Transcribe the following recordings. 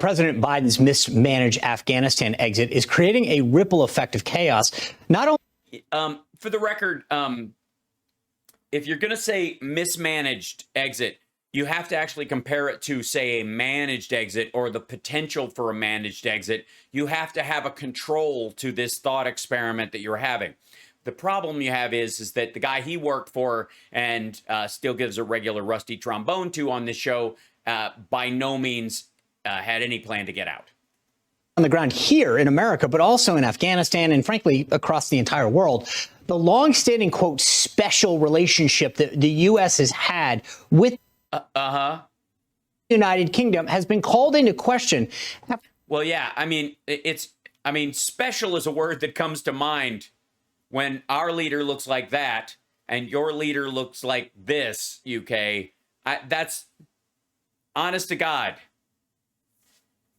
President Biden's mismanaged Afghanistan exit is creating a ripple effect of chaos. Not only for the record, if you're going to say mismanaged exit, you have to actually compare it to, say, a managed exit or the potential for a managed exit. You have to have a control to this thought experiment that you're having. The problem you have is that the guy he worked for and still gives a regular rusty trombone to on this show by no means had any plan to get out. On the ground here in America, but also in Afghanistan and frankly across the entire world, the longstanding, quote, special relationship that the U.S. has had with the United Kingdom has been called into question. Well, yeah, I mean, special is a word that comes to mind when our leader looks like that and your leader looks like this, UK. That's honest to God.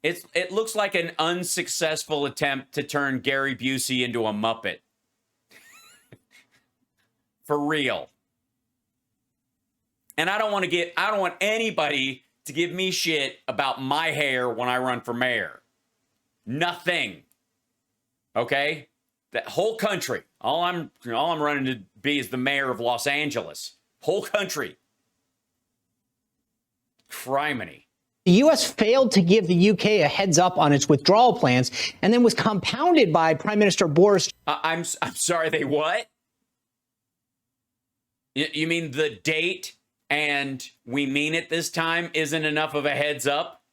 It looks like an unsuccessful attempt to turn Gary Busey into a Muppet. For real. And I don't want anybody to give me shit about my hair when I run for mayor. Nothing. Okay? That whole country. All I'm running to be is the mayor of Los Angeles. Whole country. Criminy. The U.S. failed to give the U.K. a heads up on its withdrawal plans and then was compounded by Prime Minister Boris. I'm sorry, they what? You mean the date and we mean it this time isn't enough of a heads up?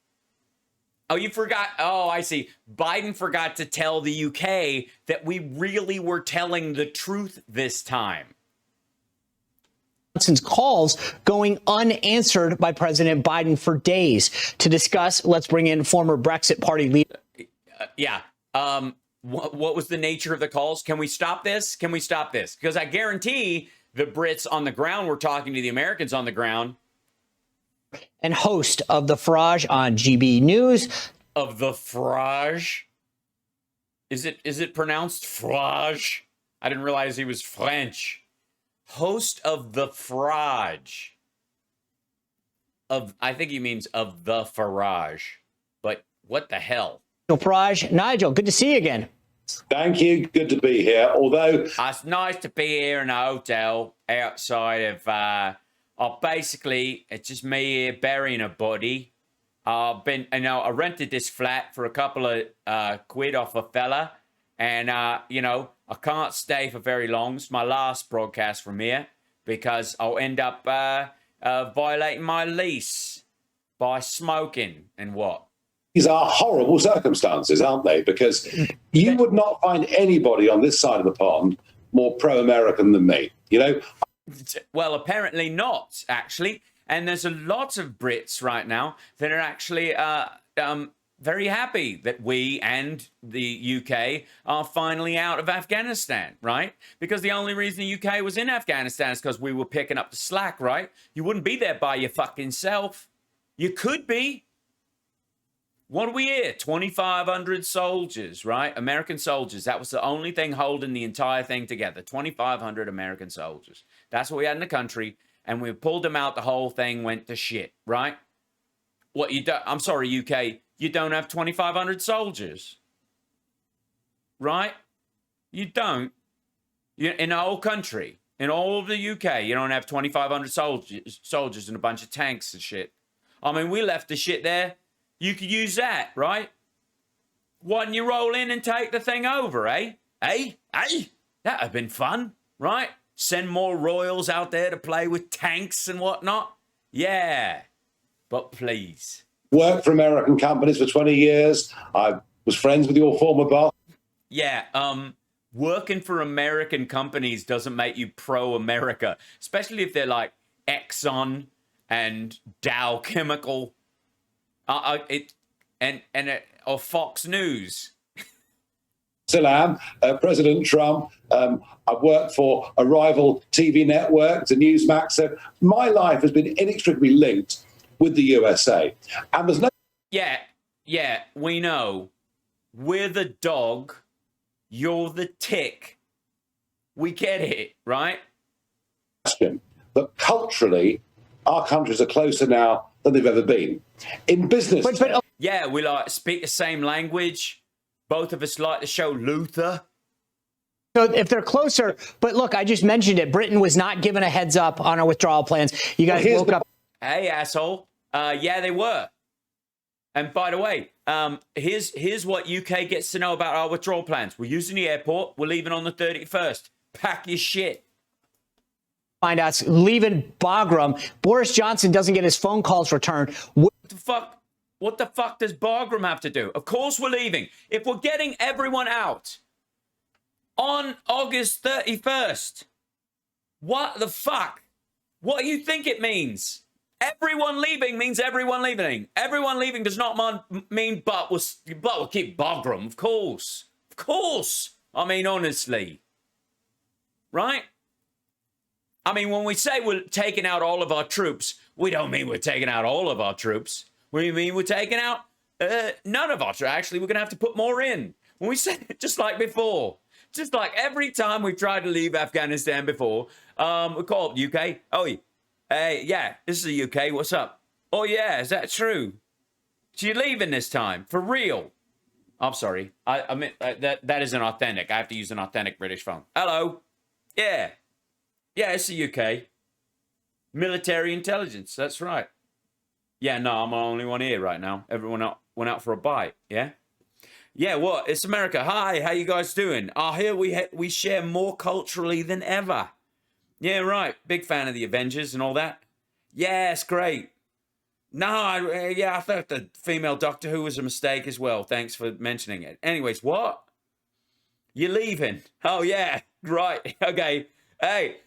Oh, you forgot. Oh, I see. Biden forgot to tell the UK that we really were telling the truth this time. Johnson's calls going unanswered by President Biden for days. To discuss, let's bring in former Brexit party leader. What was the nature of the calls? Can we stop this? Can we stop this? Because I guarantee the Brits on the ground were talking to the Americans on the ground. And host of the Farage on GB News. Of the Farage? Is it pronounced Farage? I didn't realize he was French. Host of the Farage. I think he means of the Farage. But what the hell? Farage, Nigel, good to see you again. Thank you. Good to be here. Although it's nice to be here in a hotel outside of. Basically, it's just me here burying a body. I rented this flat for a couple of quid off a fella, and I can't stay for very long. It's my last broadcast from here because I'll end up violating my lease by smoking and what. These are horrible circumstances, aren't they? Because you would not find anybody on this side of the pond more pro-American than me, Well, apparently not, actually. And there's a lot of Brits right now that are actually very happy that we and the UK are finally out of Afghanistan, right? Because the only reason the UK was in Afghanistan is because we were picking up the slack, right? You wouldn't be there by your fucking self. You could be. What are we here? 2,500 soldiers, right? American soldiers. That was the only thing holding the entire thing together. 2,500 American soldiers. That's what we had in the country. And we pulled them out. The whole thing went to shit, right? What you don't, I'm sorry, UK. You don't have 2,500 soldiers. Right? You don't. In the whole country. In all of the UK, you don't have 2,500 soldiers and a bunch of tanks and shit. I mean, we left the shit there. You could use that, right? Why don't you roll in and take the thing over, eh? That'd have been fun, right? Send more royals out there to play with tanks and whatnot. Yeah, but please. Worked for American companies for 20 years. I was friends with your former boss. Yeah, working for American companies doesn't make you pro-America, especially if they're like Exxon and Dow Chemical. Or Fox News. Still am. President Trump. I've worked for a rival TV network, the Newsmax. So my life has been inextricably linked with the USA. And there's no... Yeah, we know. We're the dog. You're the tick. We get it, right? question that culturally, our countries are closer now than they've ever been. In business, Yeah, we like speak the same language. Both of us like the show Luther. So if they're closer, but look, I just mentioned it. Britain was not given a heads up on our withdrawal plans. You guys woke up. Hey, asshole. Yeah, they were. And by the way, here's what UK gets to know about our withdrawal plans. We're using the airport. We're leaving on the 31st. Pack your shit. Find us leaving Bagram. Boris Johnson doesn't get his phone calls returned. What the fuck? What the fuck does Bagram have to do? Of course we're leaving. If we're getting everyone out on August 31st, what the fuck? What do you think it means? Everyone leaving means everyone leaving. Everyone leaving does not mean but we'll keep Bagram, of course. Of course. I mean, honestly. Right? I mean, when we say we're taking out all of our troops, we don't mean we're taking out all of our troops. We mean we're taking out none of our troops. Actually, we're going to have to put more in. When we say, just like before, just like every time we've tried to leave Afghanistan before, we call it UK. Oh, hey, yeah, this is the UK. What's up? Oh, yeah, is that true? So you're leaving this time? For real? I'm sorry. I mean, that isn't authentic. I have to use an authentic British phone. Hello? Yeah. Yeah, it's the UK. Military intelligence. That's right. Yeah, no, I'm the only one here right now. Everyone went out for a bite, yeah? Yeah, what? It's America. Hi, how you guys doing? Here we share more culturally than ever. Yeah, right. Big fan of the Avengers and all that. Yeah, it's great. No, I thought the female Doctor Who was a mistake as well. Thanks for mentioning it. Anyways, what? You're leaving? Oh, yeah. Right. Okay. Hey,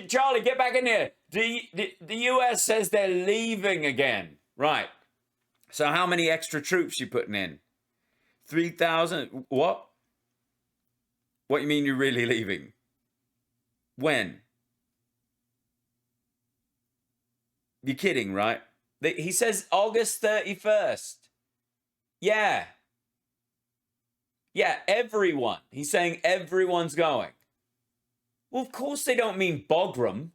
Charlie, get back in here. The US says they're leaving again. Right. So how many extra troops you putting in? 3,000? What? What you mean you're really leaving? When? You're kidding, right? He says August 31st. Yeah. Yeah, everyone. He's saying everyone's going. Well, of course they don't mean Bagram.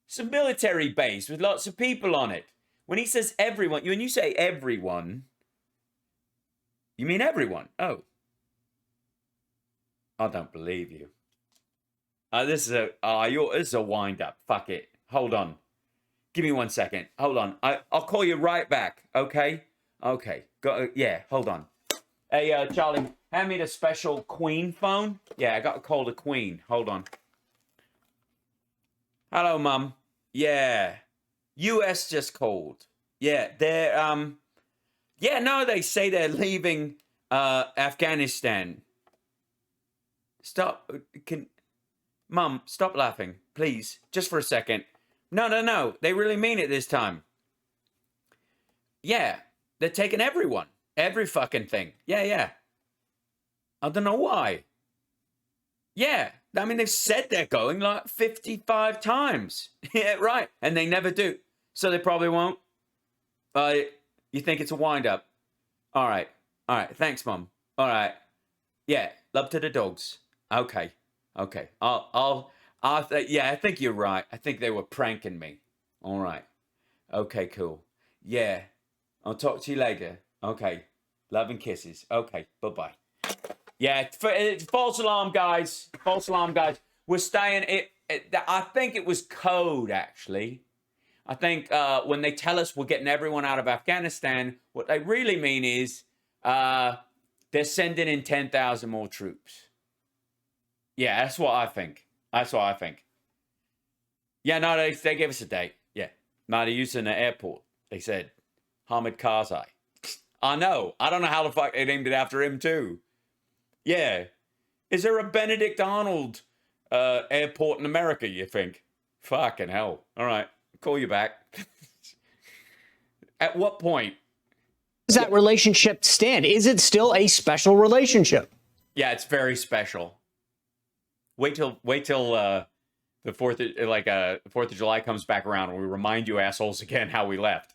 It's a military base with lots of people on it. When he says everyone, when you say everyone, you mean everyone. Oh. I don't believe you. This is a wind-up. Fuck it. Hold on. Give me 1 second. Hold on. I'll call you right back. Okay? Okay. Yeah, hold on. Hey, Charlie, hand me the special Queen phone. Yeah, I got to call the Queen. Hold on. Hello, Mum. Yeah. US just called. Yeah, they're, yeah, no, they say they're leaving, Afghanistan. Stop. Mum, stop laughing, please. Just for a second. No. They really mean it this time. Yeah, they're taking everyone. Every fucking thing. Yeah. I don't know why. Yeah, I mean, they've said they're going like 55 times. Yeah, right. And they never do. So they probably won't. You think it's a wind-up? All right. Thanks, Mum. All right. Yeah, love to the dogs. Okay. Yeah, I think you're right. I think they were pranking me. All right. Okay, cool. Yeah. I'll talk to you later. Okay. Love and kisses. Okay. Bye-bye. Yeah, false alarm, guys. False alarm, guys. We're staying. I think it was code, actually. I think when they tell us we're getting everyone out of Afghanistan, what they really mean is they're sending in 10,000 more troops. Yeah, that's what I think. Yeah, no, they gave us a date. Yeah. No, they're using the airport. They said Hamid Karzai. I know. I don't know how the fuck they named it after him, too. Yeah. Is there a Benedict Arnold airport in America, you think? Fucking hell. All right. Call you back. At what point? Does that relationship stand? Is it still a special relationship? Yeah, it's very special. Wait till the 4th of July comes back around and we remind you assholes again how we left.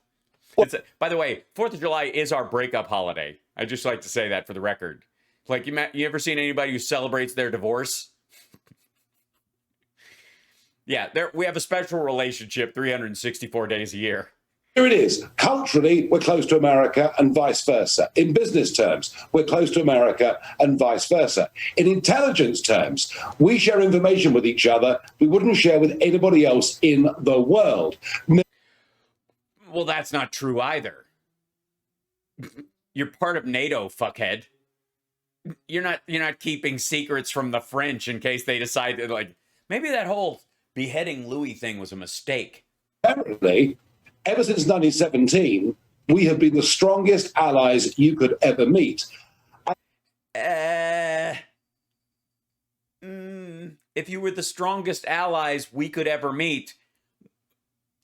By the way, 4th of July is our breakup holiday. I'd just like to say that for the record. Like, you ever seen anybody who celebrates their divorce? Yeah, we have a special relationship 364 days a year. Here it is. Culturally, we're close to America and vice versa. In business terms, we're close to America and vice versa. In intelligence terms, we share information with each other we wouldn't share with anybody else in the world. Well, that's not true either. You're part of NATO, fuckhead. You're not keeping secrets from the French in case they decide that, like, maybe that whole beheading Louis thing was a mistake. Apparently, ever since 1917, we have been the strongest allies you could ever meet. If you were the strongest allies we could ever meet,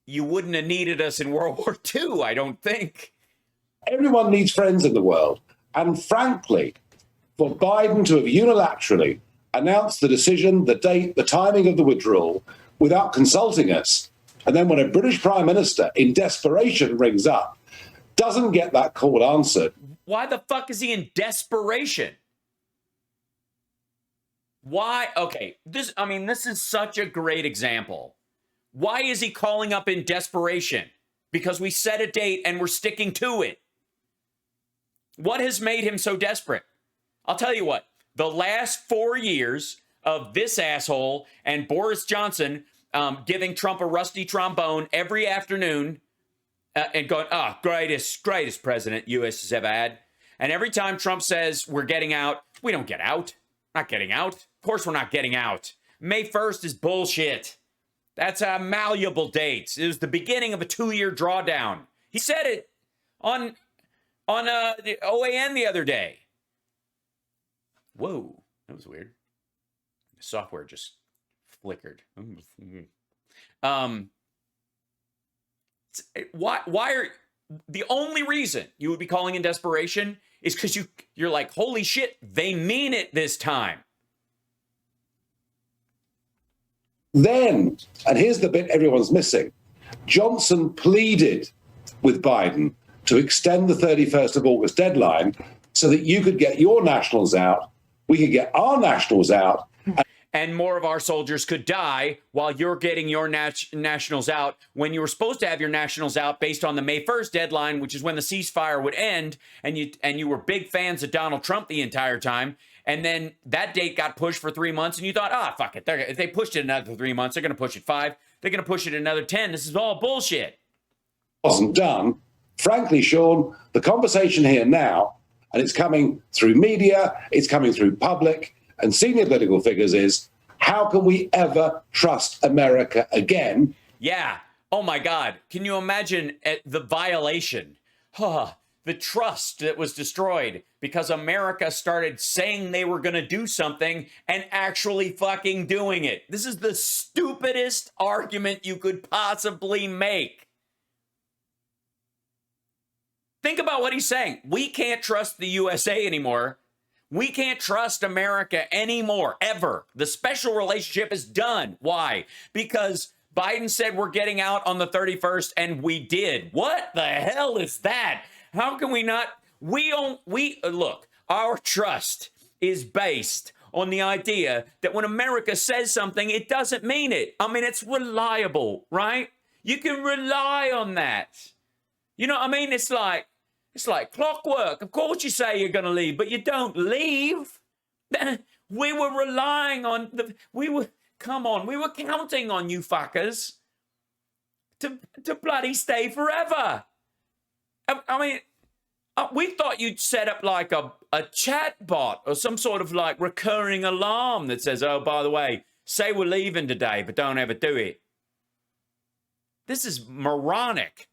you wouldn't have needed us in World War II, I don't think. Everyone needs friends in the world. And frankly, for Biden to have unilaterally announced the decision, the date, the timing of the withdrawal without consulting us, and then when a British Prime Minister in desperation rings up, doesn't get that call answered. Why the fuck is he in desperation? Why? Okay, this is such a great example. Why is he calling up in desperation? Because we set a date and we're sticking to it. What has made him so desperate? I'll tell you what, the last 4 years of this asshole and Boris Johnson giving Trump a rusty trombone every afternoon and going, greatest president U.S. has ever had. And every time Trump says we're getting out, we don't get out. Not getting out. Of course we're not getting out. May 1st is bullshit. That's a malleable date. It was the beginning of a 2-year drawdown. He said it on the OAN the other day. Whoa, that was weird. The software just flickered. Why are the only reason you would be calling in desperation is because you're like, holy shit, they mean it this time. Then, and here's the bit everyone's missing, Johnson pleaded with Biden to extend the 31st of August deadline so that you could get your nationals out, we could get our nationals out. And more of our soldiers could die while you're getting your nationals out when you were supposed to have your nationals out based on the May 1st deadline, which is when the ceasefire would end. And you were big fans of Donald Trump the entire time. And then that date got pushed for 3 months and you thought, fuck it. If they pushed it another 3 months, they're going to push it 5. They're going to push it another 10. This is all bullshit. Wasn't done. Frankly, Sean, the conversation here now, and it's coming through media, it's coming through public and senior political figures, is how can we ever trust America again? Yeah. Oh my God. Can you imagine the violation? The trust that was destroyed because America started saying they were going to do something and actually fucking doing it. This is the stupidest argument you could possibly make. Think about what he's saying. We can't trust the USA anymore. We can't trust America anymore, ever. The special relationship is done. Why? Because Biden said we're getting out on the 31st, and we did. What the hell is that? How can we not? Look, our trust is based on the idea that when America says something, it doesn't mean it. I mean, it's reliable, right? You can rely on that. You know what I mean? It's like clockwork. Of course you say you're going to leave, but you don't leave. We were relying on we were counting on you fuckers to bloody stay forever. I mean, we thought you'd set up like a chat bot or some sort of like recurring alarm that says, oh, by the way, say we're leaving today, but don't ever do it. This is moronic.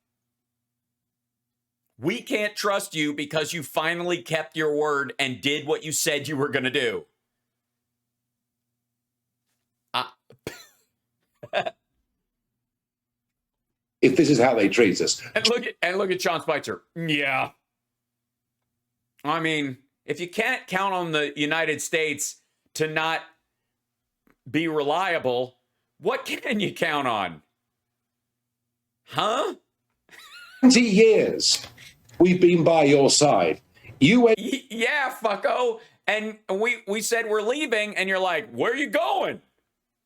We can't trust you because you finally kept your word and did what you said you were going to do. If this is how they treat us. And look at Sean Spicer. Yeah. I mean, if you can't count on the United States to not be reliable, what can you count on? Huh? 20 years we've been by your side. You went. Yeah, fucko. And we said we're leaving, and you're like, where are you going?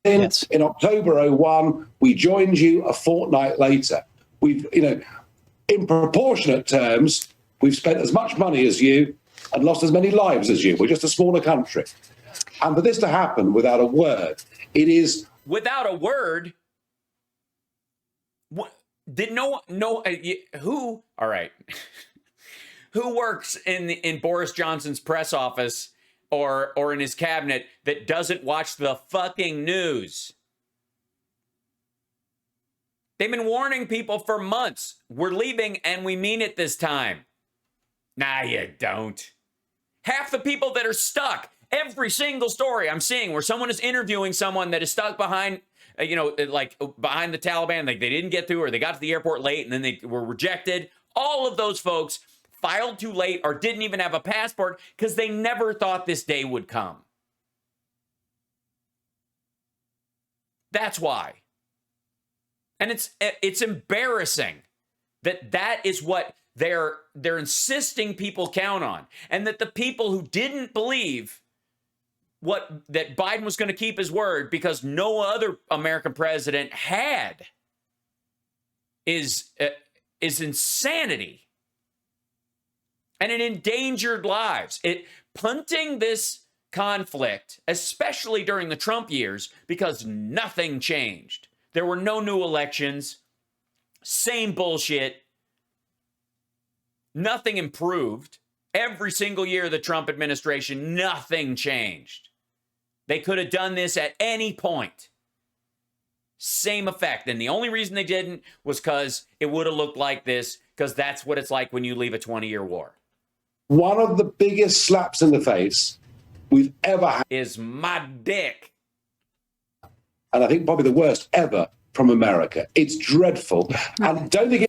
In October 01, we joined you a fortnight later. in proportionate terms, we've spent as much money as you and lost as many lives as you. We're just a smaller country. And for this to happen without a word, it is... Without a word? What? Did who? All right. Who works in Boris Johnson's press office or in his cabinet that doesn't watch the fucking news? They've been warning people for months. We're leaving and we mean it this time. Nah, you don't. Half the people that are stuck, every single story I'm seeing where someone is interviewing someone that is stuck behind, like behind the Taliban, like they didn't get through or they got to the airport late and then they were rejected. All of those folks filed too late or didn't even have a passport because they never thought this day would come. That's why. And it's embarrassing that is what they're insisting people count on, and that the people who didn't believe that Biden was going to keep his word because no other American president had is insanity, and it endangered lives. Punting this conflict, especially during the Trump years, because nothing changed. There were no new elections. Same bullshit. Nothing improved. Every single year of the Trump administration, nothing changed. They could have done this at any point. Same effect. And the only reason they didn't was because it would have looked like this, because that's what it's like when you leave a 20-year war. One of the biggest slaps in the face we've ever had is my dick. And I think probably the worst ever from America. It's dreadful. And don't think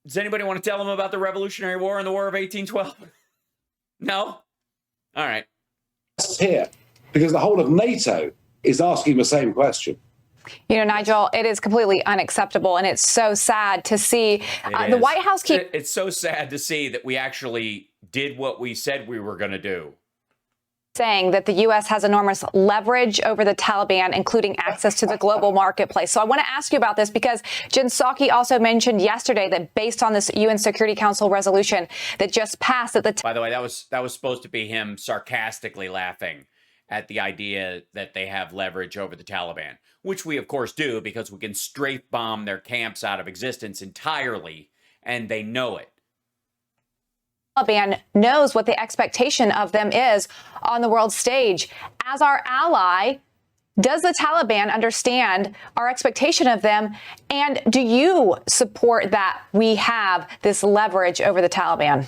does anybody want to tell them about the Revolutionary War and the War of 1812? No? All right. It's here because the whole of NATO is asking the same question. You know, Nigel, it is completely unacceptable, and it's so sad to see the White House keep... It's so sad to see that we actually did what we said we were going to do. Saying that the U.S. has enormous leverage over the Taliban, including access to the global marketplace. So I want to ask you about this because Jen Psaki also mentioned yesterday that based on this UN Security Council resolution that just passed at the... By the way, that was supposed to be him sarcastically laughing at the idea that they have leverage over the Taliban, which we, of course, do because we can strafe bomb their camps out of existence entirely, and they know it. Taliban knows what the expectation of them is on the world stage. As our ally, does the Taliban understand our expectation of them? And do you support that we have this leverage over the Taliban?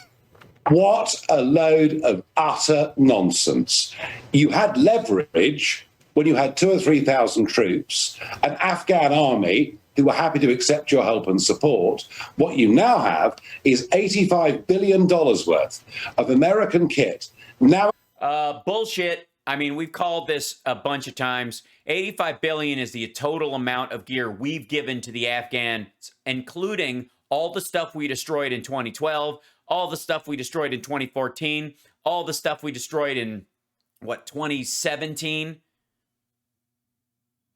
What a load of utter nonsense. You had leverage when you had 2,000 or 3,000 troops, an Afghan army who were happy to accept your help and support. What you now have is $85 billion worth of American kit. Now, bullshit. I mean, we've called this a bunch of times. $85 billion is the total amount of gear we've given to the Afghans, including all the stuff we destroyed in 2012, all the stuff we destroyed in 2014, all the stuff we destroyed in, 2017?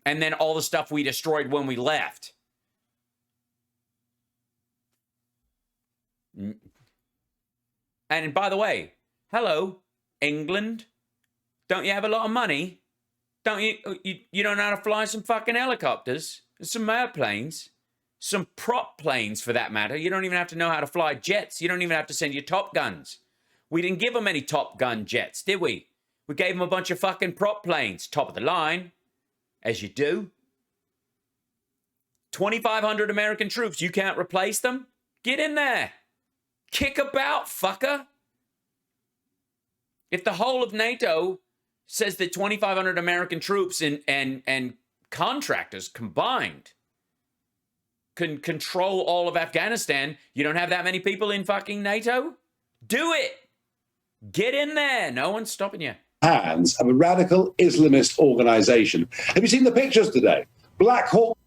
And then all the stuff we destroyed when we left. And by the way, hello, England. Don't you have a lot of money? Don't you don't know how to fly some fucking helicopters, some airplanes, some prop planes for that matter. You don't even have to know how to fly jets. You don't even have to send your Top Guns. We didn't give them any Top Gun jets, did we? We gave them a bunch of fucking prop planes, top of the line. As you do. 2,500 American troops. You can't replace them? Get in there. Kick about, fucker. If the whole of NATO says that 2,500 American troops and contractors combined can control all of Afghanistan, you don't have that many people in fucking NATO? Do it. Get in there. No one's stopping you. Hands of a radical Islamist organization. Have you seen the pictures today? Black Hawk.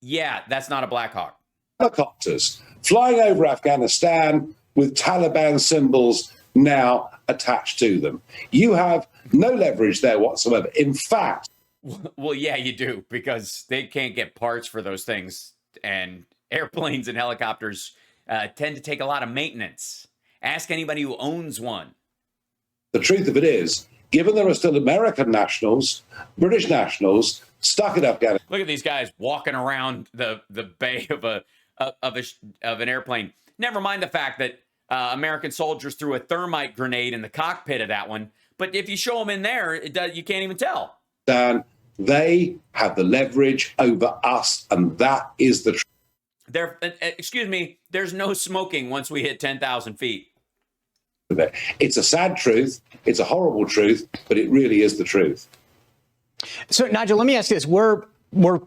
Yeah, that's not a Black Hawk. Helicopters flying over Afghanistan with Taliban symbols now attached to them. You have no leverage there whatsoever. In fact, Well, yeah, you do, because they can't get parts for those things. And airplanes and helicopters tend to take a lot of maintenance. Ask anybody who owns one. The truth of it is, given there are still American nationals, British nationals stuck in Afghanistan. Look at these guys walking around the bay of an airplane. Never mind the fact that American soldiers threw a thermite grenade in the cockpit of that one. But if you show them in there, you can't even tell. Dan, they have the leverage over us, and that is the truth. Excuse me, there's no smoking once we hit 10,000 feet. It's a sad truth. It's a horrible truth, but it really is the truth. So, Nigel, let me ask you this. We're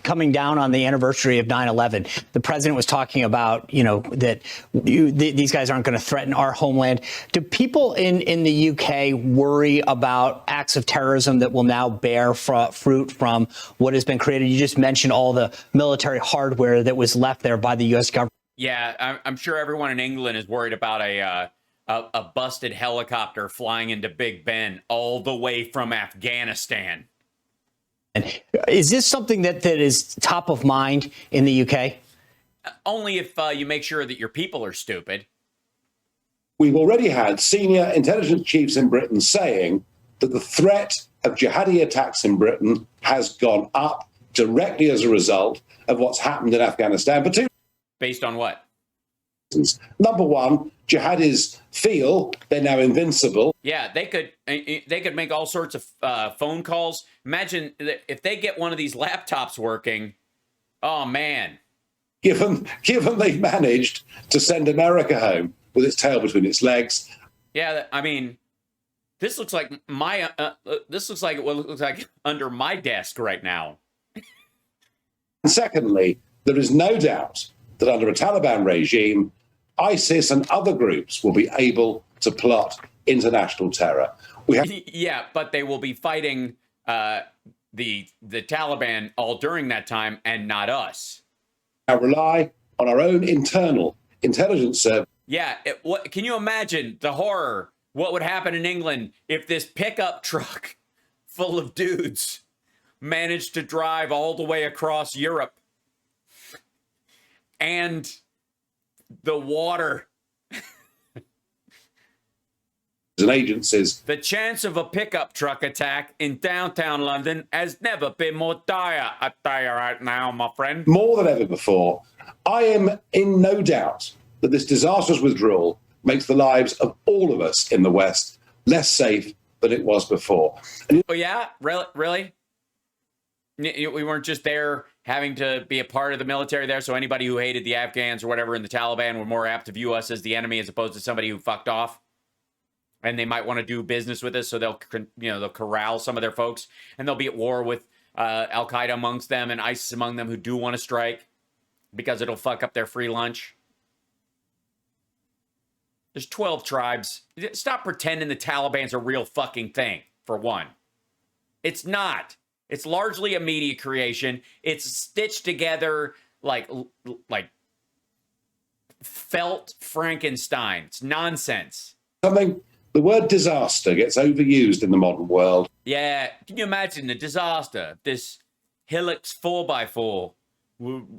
coming down on the anniversary of 9/11. The president was talking about, that these guys aren't going to threaten our homeland. Do people in the UK worry about acts of terrorism that will now bear fruit from what has been created? You just mentioned all the military hardware that was left there by the U.S. government. Yeah, I'm sure everyone in England is worried about a busted helicopter flying into Big Ben all the way from Afghanistan. Is this something that is top of mind in the UK? Only if you make sure that your people are stupid. We've already had senior intelligence chiefs in Britain saying that the threat of jihadi attacks in Britain has gone up directly as a result of what's happened in Afghanistan for two. Based on what? Number one, jihadis feel they're now invincible. Yeah, they could make all sorts of phone calls. Imagine if they get one of these laptops working. Oh man! Given they've managed to send America home with its tail between its legs. Yeah, I mean, this looks like this looks like what looks like under my desk right now. And secondly, there is no doubt that under a Taliban regime, ISIS and other groups will be able to plot international terror. Yeah, but they will be fighting the Taliban all during that time and not us. Now rely on our own internal intelligence service. Yeah, can you imagine the horror? What would happen in England if this pickup truck full of dudes managed to drive all the way across Europe and the water and agencies. The chance of a pickup truck attack in downtown London has never been more dire, I tell you right now, my friend. More than ever before, I am in no doubt that this disastrous withdrawal makes the lives of all of us in the West less safe than it was before. Oh, yeah? Really? We weren't just there having to be a part of the military there, so anybody who hated the Afghans or whatever in the Taliban were more apt to view us as the enemy as opposed to somebody who fucked off? And they might want to do business with us, so they'll corral some of their folks, and they'll be at war with Al-Qaeda amongst them and ISIS among them who do want to strike because it'll fuck up their free lunch. There's 12 tribes. Stop pretending the Taliban's a real fucking thing, for one. It's not. It's largely a media creation. It's stitched together like felt Frankenstein. It's nonsense. The word disaster gets overused in the modern world. Yeah, can you imagine the disaster? This Hilux 4x4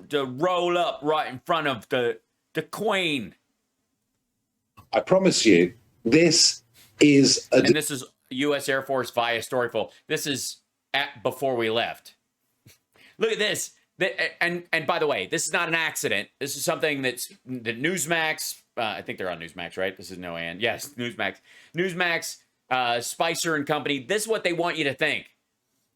to roll up right in front of the Queen. I promise you, this is and this is U.S. Air Force via Storyful. This is before we left. Look at this. And by the way, this is not an accident. This is something that Newsmax, I think they're on Newsmax, right? This is no and. Yes, Newsmax, Spicer and company. This is what they want you to think.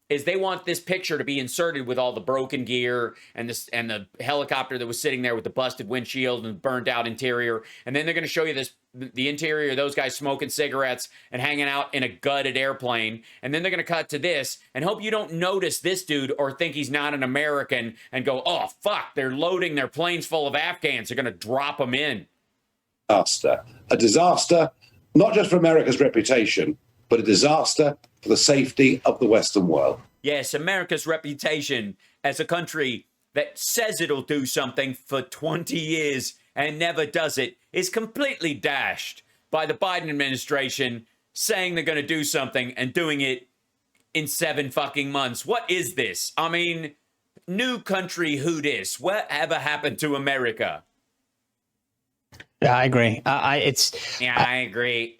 Is they want this picture to be inserted with all the broken gear and the helicopter that was sitting there with the busted windshield and burned out interior. And then they're going to show you the interior of those guys smoking cigarettes and hanging out in a gutted airplane. And then they're going to cut to this and hope you don't notice this dude or think he's not an American and go, oh, fuck, they're loading their planes full of Afghans. They're going to drop them in. A disaster, not just for America's reputation, but a disaster for the safety of the Western world. Yes, America's reputation as a country that says it'll do something for 20 years and never does it is completely dashed by the Biden administration saying they're going to do something and doing it in 7 fucking months. What is this? I mean, new country, who dis? Whatever happened to America? Yeah, I agree. I agree.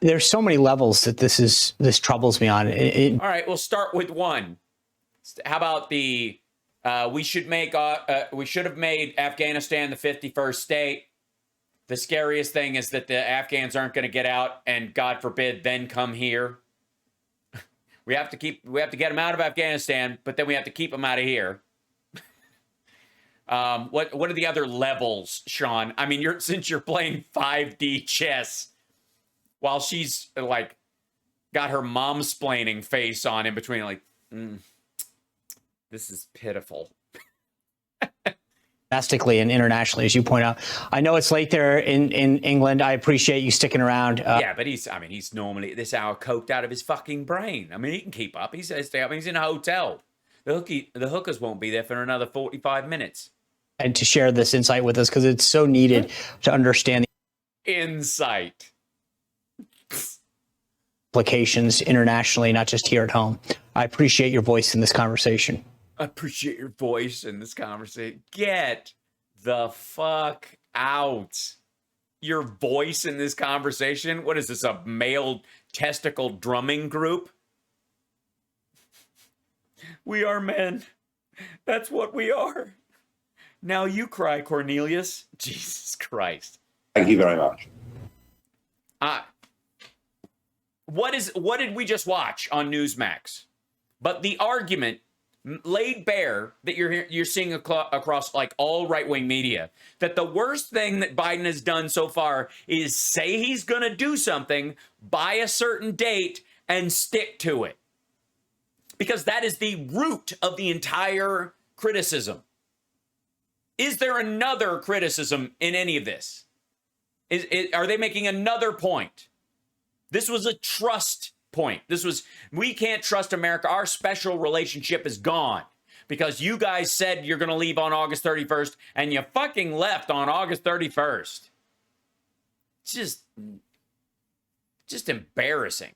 There's so many levels that this troubles me on. All right, we'll start with one. How about we should have made Afghanistan the 51st state. The scariest thing is that the Afghans aren't going to get out and, God forbid, then come here. We have to get them out of Afghanistan, but then we have to keep them out of here. What are the other levels, Sean? I mean, since you're playing 5D chess while she's like got her mom-splaining face on in between, like, this is pitiful. Domestically and internationally, as you point out. I know it's late there in England. I appreciate you sticking around. Yeah, but he's normally this hour coked out of his fucking brain. I mean, he can keep up. He's in a hotel. The hookers won't be there for another 45 minutes. And to share this insight with us, because it's so needed to understand the insight implications internationally, not just here at home. I appreciate your voice in this conversation. Get the fuck out. Your voice in this conversation? What is this, a male testicle drumming group? We are men. That's what we are. Now you cry, Cornelius. Jesus Christ. Thank you very much. What did we just watch on Newsmax? But the argument laid bare that you're seeing across like all right-wing media, that the worst thing that Biden has done so far is say he's going to do something by a certain date and stick to it. Because that is the root of the entire criticism. Is there another criticism in any of this? Are they making another point? This was a trust point. We can't trust America. Our special relationship is gone because you guys said you're going to leave on August 31st and you fucking left on August 31st. Just embarrassing.